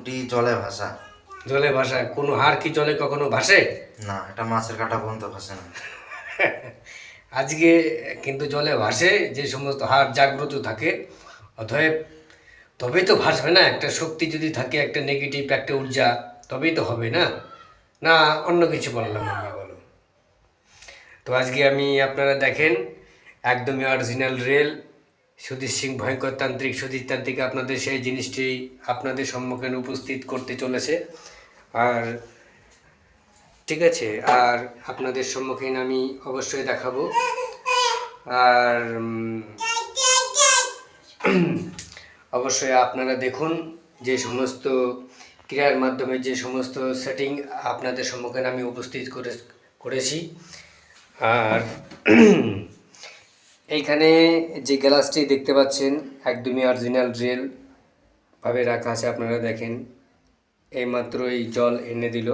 দুটি জলে ভাসা। জলে ভাসায়? কোনো হাড় কি জলে কখনো ভাসে? না, এটা মাছের কাঁটা পর্যন্ত ভাসে না। আজকে কিন্তু জলে ভাসে যে সমস্ত হাড় জাগ্রত থাকে, অতএব তবেই তো ভাসবে না। একটা শক্তি যদি থাকে, একটা নেগেটিভ, একটা ঊর্জা, তবেই তো হবে না। না অন্য কিছু বললাম আমি, বলো। তো আজকে আমি, আপনারা দেখেন, একদমই অরিজিনাল রেল সুধীর সিং ভয়ঙ্কর তান্ত্রিক, সুধীর তান্ত্রিক আপনাদের সেই জিনিসটি আপনাদের সম্মুখে উপস্থিত করতে চলেছে। আর ঠিক আছে, আর আপনাদের সম্মুখীন আমি অবশ্যই দেখাবো। আর অবশ্যই আপনারা দেখুন যে সমস্ত ক্রিয়ার মাধ্যমে যে সমস্ত সেটিং আপনাদের সম্মুখীন আমি উপস্থিত করেছি। আর এইখানে যে গ্লাসটি দেখতে পাচ্ছেন একদমই অরিজিনাল রিয়েল ভাবে রাখা আছে। আপনারা দেখেন, এইমাত্র এই জল এনে দিল।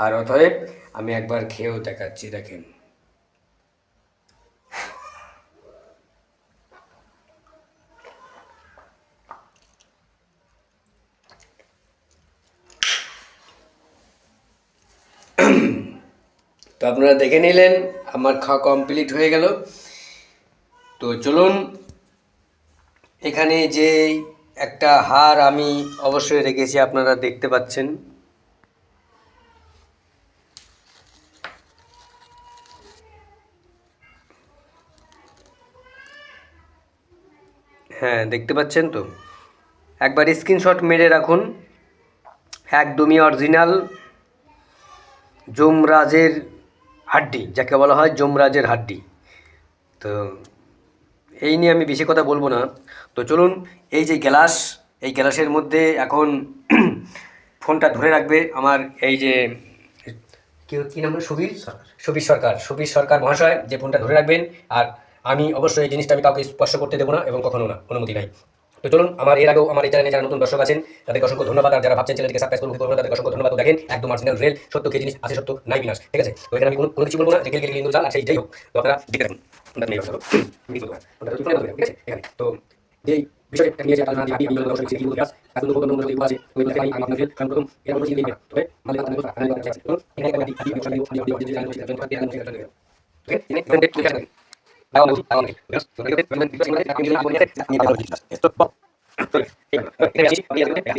আর অতএব আমি একবার খেয়েও দেখাচ্ছি, দেখেন। তো আপনারা দেখে নিলেন, আমার খাওয়া কমপ্লিট হয়ে গেল। তো চলুন, এখানে যে একটা হার আমি অবশ্যই রেখেছি, আপনারা দেখতে পাচ্ছেন। হ্যাঁ, দেখতে পাচ্ছেন তো। একবার স্ক্রিনশট মেরে রাখুন। একদমই অরিজিনাল যমরাজের হাড্ডি, যাকে বলা হয় যমরাজের হাড্ডি। তো এই নিয়ে আমি বেশি কথা বলবো না। তো চলুন, এই যে গ্লাস, এই গ্লাসের মধ্যে এখন ফোনটা ধরে রাখবে আমার এই যে কী নাম, সুবীর সরকার মহাশয়, যে ফোনটা ধরে রাখবেন। আর আমি অবশ্যই এই জিনিসটা আমি কাউকে স্পর্শ করতে দেবো না, এবং কখনো না, অনুমতি নাই। তো চলুন, আমার এর আগেও আমার এই চ্যানেলে যারা নতুন দর্শক আছেন তাদেরকে অসংখ্য ধন্যবাদ। আর যারা ভাবছেন চ্যানেলটিকে সাবস্ক্রাইব করবো, তাদেরকে অসংখ্য ধন্যবাদ। দেখেন, একদম অরিজিনাল রেল, সত্য কে জিনিস আছে, সত্য নাই বিনাশ। ঠিক আছে, তো এখানে আমি কোনো কিছু বলবো না, যে গেলে গেলে কিন্তু চাল, আর সেই যাই হোক। তো আপনারা দেখে থাকুন। ঠিক আছে, এখানে তো যেই বিষয়টা নিয়ে যে আলোচনা আমি অবশ্যই কি বলতে আছে, কাজ তো কোনো কোনো আছে, ওই বলতে আমি আপনাদের কারণ প্রথম এর মধ্যে চিন্তা তবে মানে কথা বলতে আমি বলতে চাচ্ছি। তো এখানে একটা দিক আমি অডিও যে জানি সেটা করতে আমি সেটা করতে। ওকে, এখানে কন্টেন্ট লিখে রাখবেন। দাও আমি জাস্ট তো এটা আমি বিষয় মানে আমি যদি আপনি আমি এটা বলছি স্টপ বক। এটা আসি আমি আসলে তো